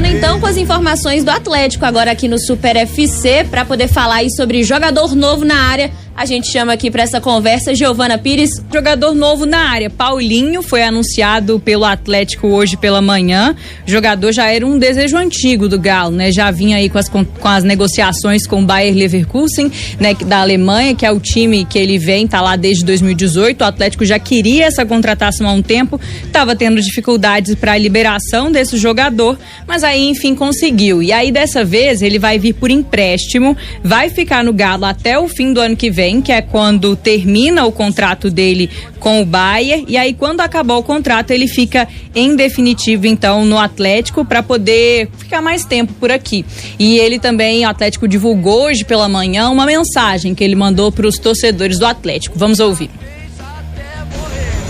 Voltando então com as informações do Atlético agora aqui no Super FC para poder falar aí sobre jogador novo na área. A gente chama aqui para essa conversa Giovana Pires. Jogador novo na área, Paulinho, foi anunciado pelo Atlético hoje pela manhã. O jogador já era um desejo antigo do Galo, né? Já vinha aí com as negociações com o Bayer Leverkusen, né, da Alemanha, que é o time que ele vem, tá lá desde 2018. O Atlético já queria essa contratação há um tempo, estava tendo dificuldades para a liberação desse jogador, mas aí enfim conseguiu. E aí dessa vez ele vai vir por empréstimo, vai ficar no Galo até o fim do ano que vem, que é quando termina o contrato dele com o Bayer, e aí quando acabar o contrato ele fica em definitivo então no Atlético para poder ficar mais tempo por aqui. E ele também, o Atlético divulgou hoje pela manhã uma mensagem que ele mandou para os torcedores do Atlético. Vamos ouvir.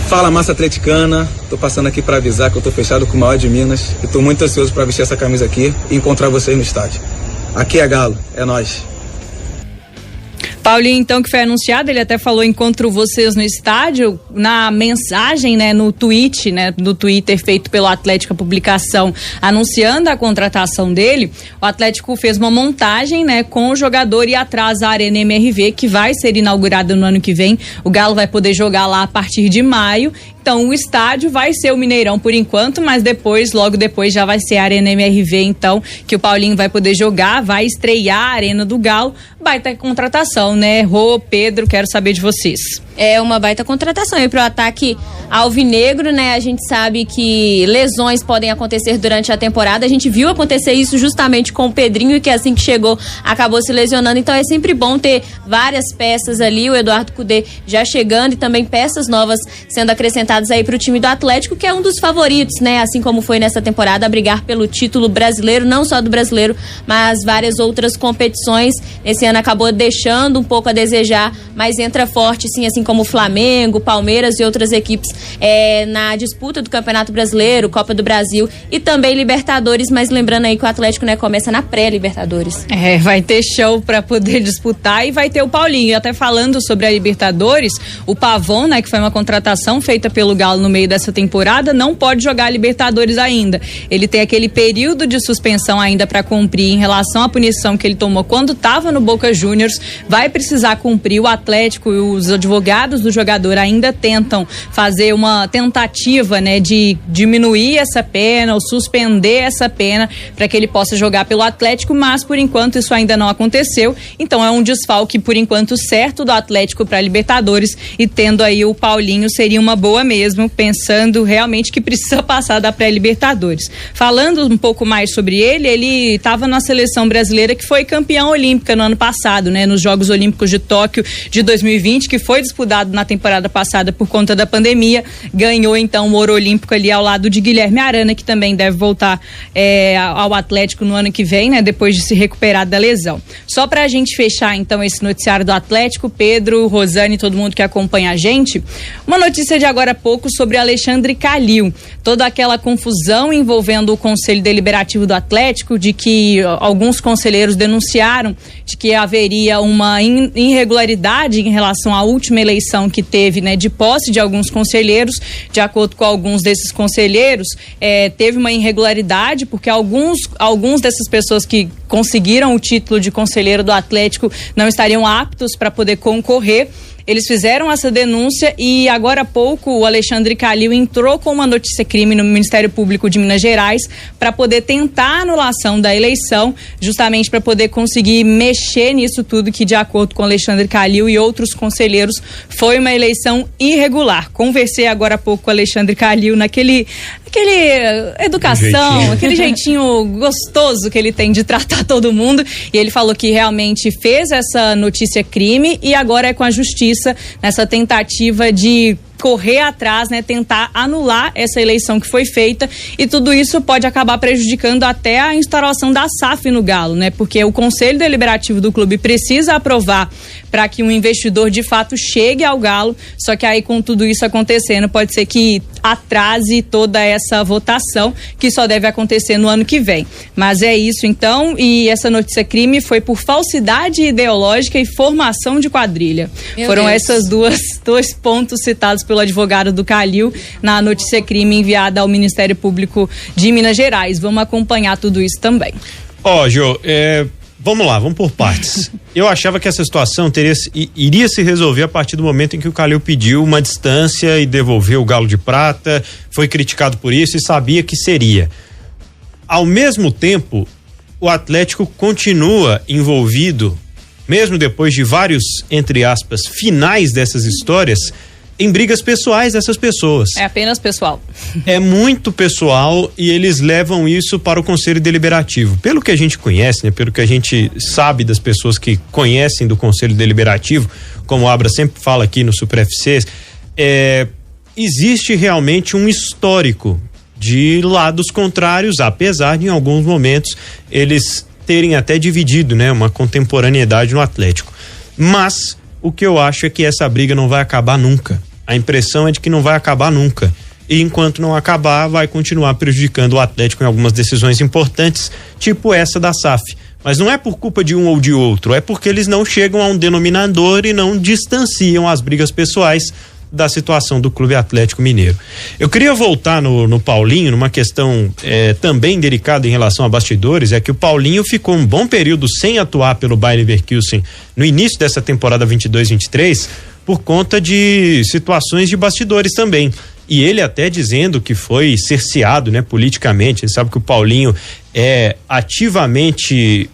Fala, massa atleticana, tô passando aqui para avisar que eu tô fechado com o maior de Minas e tô muito ansioso para vestir essa camisa aqui e encontrar vocês no estádio. Aqui é Galo, é nóis. Paulinho, então, que foi anunciado, ele até falou encontro vocês no estádio, na mensagem, né, no tweet, né, no Twitter feito pelo Atlético, a publicação anunciando a contratação dele. O Atlético fez uma montagem, né, com o jogador e atrás a Arena MRV, que vai ser inaugurada no ano que vem. O Galo vai poder jogar lá a partir de maio. Então, o estádio vai ser o Mineirão por enquanto, mas depois, logo depois, já vai ser a Arena MRV, então, que o Paulinho vai poder jogar, vai estrear a Arena do Galo. Baita contratação, né? Rô, Pedro, quero saber de vocês. É uma baita contratação aí pro ataque alvinegro, né? A gente sabe que lesões podem acontecer durante a temporada. A gente viu acontecer isso justamente com o Pedrinho, que assim que chegou acabou se lesionando. Então é sempre bom ter várias peças ali. O Eduardo Cudê já chegando e também peças novas sendo acrescentadas aí pro time do Atlético, que é um dos favoritos, né? Assim como foi nessa temporada, a brigar pelo título brasileiro, não só do brasileiro, mas várias outras competições. Esse ano acabou deixando um pouco a desejar, mas entra forte, sim, assim como o Flamengo, Palmeiras e outras equipes na disputa do Campeonato Brasileiro, Copa do Brasil e também Libertadores, mas lembrando aí que o Atlético, né, começa na pré-Libertadores. Vai ter show para poder disputar e vai ter o Paulinho. E até falando sobre a Libertadores, o Pavon, né, que foi uma contratação feita pelo Galo no meio dessa temporada, não pode jogar a Libertadores ainda. Ele tem aquele período de suspensão ainda para cumprir em relação à punição que ele tomou quando estava no Boca Juniors, vai precisar cumprir. O Atlético e os advogados do jogador ainda tentam fazer uma tentativa, né, de diminuir essa pena ou suspender essa pena para que ele possa jogar pelo Atlético, mas por enquanto isso ainda não aconteceu. Então é um desfalque por enquanto certo do Atlético para a Libertadores, e tendo aí o Paulinho seria uma boa mesmo, pensando realmente que precisa passar da pré-Libertadores. Falando um pouco mais sobre ele estava na seleção brasileira que foi campeã olímpica no ano passado, né, nos Jogos Olímpicos de Tóquio de 2020, que foi disputado na temporada passada por conta da pandemia. Ganhou então o ouro olímpico ali ao lado de Guilherme Arana, que também deve voltar ao Atlético no ano que vem, né, depois de se recuperar da lesão. Só pra gente fechar então esse noticiário do Atlético, Pedro, Rosane, todo mundo que acompanha a gente, uma notícia de agora há pouco sobre Alexandre Calil, toda aquela confusão envolvendo o Conselho Deliberativo do Atlético, de que alguns conselheiros denunciaram de que haveria uma irregularidade em relação à última eleição que teve, né, de posse de alguns conselheiros. De acordo com alguns desses conselheiros, teve uma irregularidade porque alguns dessas pessoas que conseguiram o título de conselheiro do Atlético não estariam aptos para poder concorrer. Eles fizeram essa denúncia e agora há pouco o Alexandre Calil entrou com uma notícia-crime no Ministério Público de Minas Gerais para poder tentar a anulação da eleição, justamente para poder conseguir mexer nisso tudo que, de acordo com o Alexandre Calil e outros conselheiros, foi uma eleição irregular. Conversei agora há pouco com o Alexandre Calil naquele educação, aquele jeitinho gostoso que ele tem de tratar todo mundo, e ele falou que realmente fez essa notícia-crime e agora é com a justiça nessa tentativa de correr atrás, né, tentar anular essa eleição que foi feita, e tudo isso pode acabar prejudicando até a instauração da SAF no Galo, né, porque o Conselho Deliberativo do clube precisa aprovar para que um investidor de fato chegue ao Galo, só que aí com tudo isso acontecendo pode ser que atrase toda essa votação, que só deve acontecer no ano que vem. Mas é isso então, e essa notícia crime foi por falsidade ideológica e formação de quadrilha. Foram esses dois pontos citados pelo advogado do Calil na notícia crime enviada ao Ministério Público de Minas Gerais. Vamos acompanhar tudo isso também. Jô, vamos lá, vamos por partes. Eu achava que essa situação iria se resolver a partir do momento em que o Calil pediu uma distância e devolveu o Galo de Prata, foi criticado por isso e sabia que seria. Ao mesmo tempo, o Atlético continua envolvido, mesmo depois de vários, entre aspas, finais dessas histórias, em brigas pessoais dessas pessoas. É apenas pessoal. É muito pessoal e eles levam isso para o Conselho Deliberativo. Pelo que a gente conhece, né? Pelo que a gente sabe das pessoas que conhecem do Conselho Deliberativo, como o Abra sempre fala aqui no Super FC, existe realmente um histórico de lados contrários, apesar de em alguns momentos eles terem até dividido, né? Uma contemporaneidade no Atlético. Mas o que eu acho é que essa briga não vai acabar nunca. A impressão é de que não vai acabar nunca. E enquanto não acabar, vai continuar prejudicando o Atlético em algumas decisões importantes, tipo essa da SAF. Mas não é por culpa de um ou de outro, é porque eles não chegam a um denominador e não distanciam as brigas pessoais da situação do Clube Atlético Mineiro. Eu queria voltar no Paulinho, numa questão também delicada em relação a bastidores, é que o Paulinho ficou um bom período sem atuar pelo Bayer Leverkusen no início dessa temporada 22-23 por conta de situações de bastidores também. E ele até dizendo que foi cerceado, né, politicamente. Ele sabe que o Paulinho é ativamente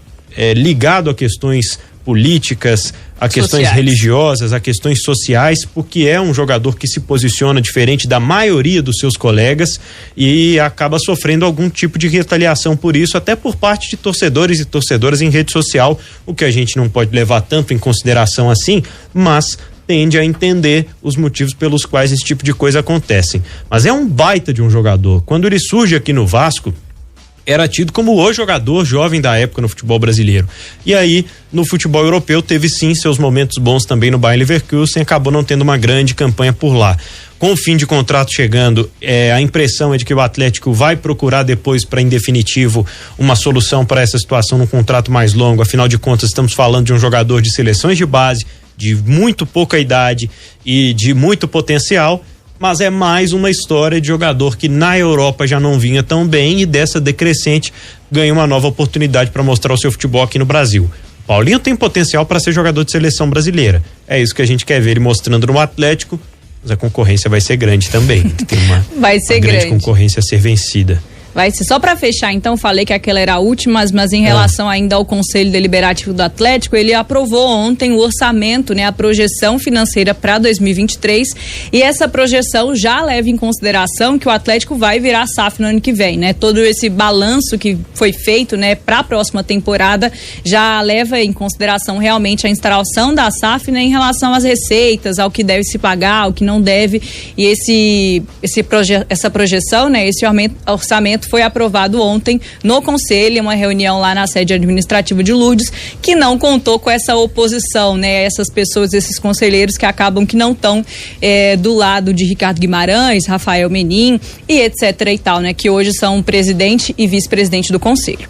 ligado a questões políticas, a questões religiosas, a questões sociais, porque é um jogador que se posiciona diferente da maioria dos seus colegas e acaba sofrendo algum tipo de retaliação por isso, até por parte de torcedores e torcedoras em rede social, o que a gente não pode levar tanto em consideração assim, mas tende a entender os motivos pelos quais esse tipo de coisa acontecem. Mas é um baita de um jogador. Quando ele surge aqui no Vasco, era tido como o jogador jovem da época no futebol brasileiro. E aí, no futebol europeu, teve sim seus momentos bons também no Bayer Leverkusen, acabou não tendo uma grande campanha por lá. Com o fim de contrato chegando, a impressão é de que o Atlético vai procurar depois, para em definitivo, uma solução para essa situação num contrato mais longo. Afinal de contas, estamos falando de um jogador de seleções de base, de muito pouca idade e de muito potencial, mas é mais uma história de jogador que na Europa já não vinha tão bem e dessa decrescente ganha uma nova oportunidade para mostrar o seu futebol aqui no Brasil. Paulinho tem potencial para ser jogador de seleção brasileira. É isso que a gente quer ver ele mostrando no Atlético, mas a concorrência vai ser grande também. Tem uma grande concorrência a ser vencida. Vai ser. Só para fechar, então, falei que aquela era a última, mas em relação ainda ao Conselho Deliberativo do Atlético, ele aprovou ontem o orçamento, né, a projeção financeira para 2023, e essa projeção já leva em consideração que o Atlético vai virar SAF no ano que vem, né? Todo esse balanço que foi feito, né, para a próxima temporada já leva em consideração realmente a instalação da SAF, né, em relação às receitas, ao que deve se pagar, ao que não deve, e essa projeção, né, esse orçamento foi aprovado ontem no Conselho, uma reunião lá na sede administrativa de Lourdes, que não contou com essa oposição, né? Essas pessoas, esses conselheiros que acabam que não estão do lado de Ricardo Guimarães, Rafael Menin e etc e tal, né? Que hoje são presidente e vice-presidente do Conselho.